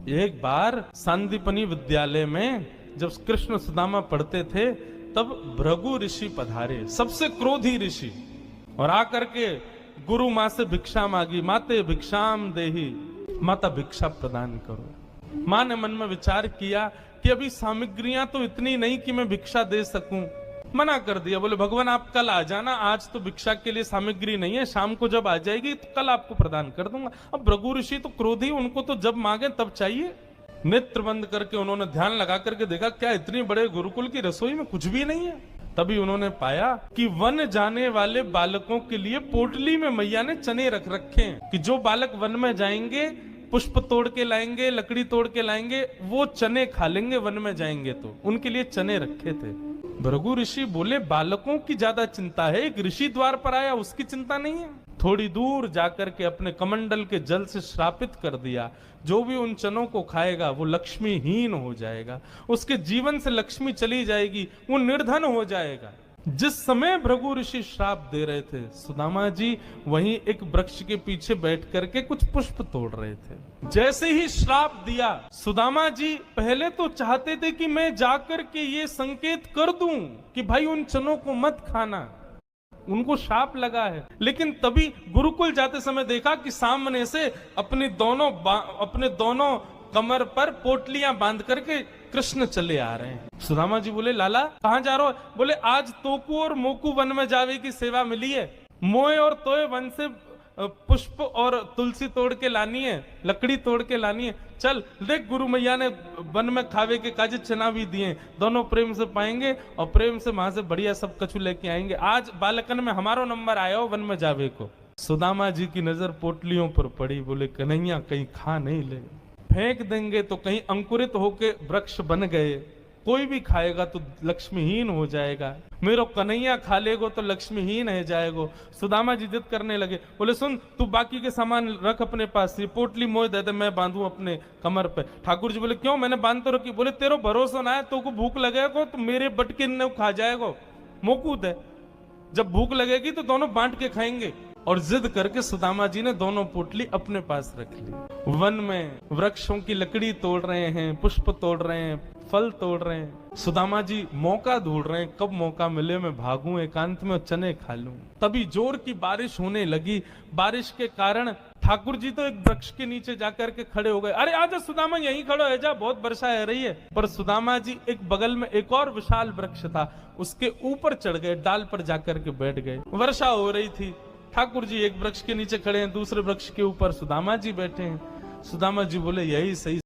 एक बार सांदीपनी विद्यालय में जब कृष्ण सुदामा पढ़ते थे तब भृगु ऋषि पधारे, सबसे क्रोधी ऋषि, और आकर के गुरु माँ से भिक्षा मांगी। माते भिक्षाम देही, माता भिक्षा प्रदान करो। माँ ने मन में विचार किया कि अभी सामग्रियां तो इतनी नहीं कि मैं भिक्षा दे सकूं, मना कर दिया। बोले भगवान आप कल आ जाना, आज तो भिक्षा के लिए सामग्री नहीं है, शाम को जब आ जाएगी तो कल आपको प्रदान कर दूंगा। अब भृगु ऋषि तो क्रोधी, उनको तो जब मांगे तब चाहिए। नेत्र बंद करके उन्होंने ध्यान लगा करके देखा, क्या इतनी बड़े गुरुकुल की रसोई में कुछ भी नहीं है। तभी उन्होंने पाया कि वन जाने वाले बालकों के लिए पोटली में मैया ने चने रख रखे हैं कि जो बालक वन में जाएंगे, पुष्प तोड़ के लाएंगे, लकड़ी तोड़ के लाएंगे, वो चने खा लेंगे वन में जाएंगे तो, उनके लिए चने रखे थे। भृगु ऋषि बोले बालकों की ज्यादा चिंता है, एक ऋषि द्वार पर आया उसकी चिंता नहीं है। थोड़ी दूर जाकर के अपने कमंडल के जल से श्रापित कर दिया, जो भी उन चनों को खाएगा वो लक्ष्मीहीन हो जाएगा, उसके जीवन से लक्ष्मी चली जाएगी, वो निर्धन हो जाएगा। जिस समय भृगु ऋषि श्राप दे रहे थे, सुदामा जी वहीं एक वृक्ष के पीछे बैठ करके कुछ पुष्प तोड़ रहे थे। जैसे ही श्राप दिया, सुदामा जी पहले तो चाहते थे कि मैं जाकर के ये संकेत कर दूं कि भाई उन चनों को मत खाना, उनको शाप लगा है। लेकिन तभी गुरुकुल जाते समय देखा कि सामने से अपने दोनों कमर पर पोटलियां बांध करके कृष्ण चले आ रहे हैं। सुदामा जी बोले लाला कहां जा रहे हो? बोले आज तोकू और मोकू वन में जावे की सेवा मिली है, मोए और तोए वन से पुष्प और तुलसी तोड़ के लानी है, लकड़ी तोड़ के लानी है। चल देख गुरु मैया ने वन में खावे के काजे चना भी दिए, दोनों प्रेम से पाएंगे और प्रेम से वहां से बढ़िया सब कछु लेके आएंगे। आज बालकन में हमारो नंबर आया हो वन में जावे को। सुदामा जी की नजर पोटलियों पर पड़ी, बोले कन्हैया कहीं खा नहीं ले, फेंक देंगे तो कहीं अंकुरित होके वृक्ष बन गए, कोई भी खाएगा तो लक्ष्मीहीन हो जाएगा, मेरो कन्हैया खा लेगो तो लक्ष्मीहीन है जाएगो। सुदामा जी जिद करने लगे, बोले सुन तू बाकी के सामान रख अपने पास, ये पोटली मोह दे दे मैं बांधू अपने कमर पे। ठाकुर जी बोले क्यों, मैंने बांध तो रखी। बोले तेरो भरोसा ना है, तो को भूख लगेगा तो मेरे बटके ने खा जाएगो, मोकूद है, जब भूख लगेगी तो दोनों बांट के खाएंगे। और जिद करके सुदामा जी ने दोनों पोटली अपने पास रख ली। वन में वृक्षों की लकड़ी तोड़ रहे हैं, पुष्प तोड़ रहे हैं, फल तोड़ रहे हैं। सुदामा जी मौका ढूंढ रहे हैं, कब मौका मिले मैं भागूं एकांत में चने खा लूं। तभी जोर की बारिश होने लगी। बारिश के कारण ठाकुर जी तो एक वृक्ष के नीचे जाकर के खड़े हो गए। अरे आजा सुदामा यहीं खड़ो है जा, बहुत वर्षा है रही है। पर सुदामा जी एक बगल में एक और विशाल वृक्ष था, उसके ऊपर चढ़ गए, डाल पर जाकर के बैठ गए। वर्षा हो रही थी, ठाकुर जी एक वृक्ष के नीचे खड़े हैं, दूसरे वृक्ष के ऊपर सुदामा जी बैठे हैं। सुदामा जी बोले यही सही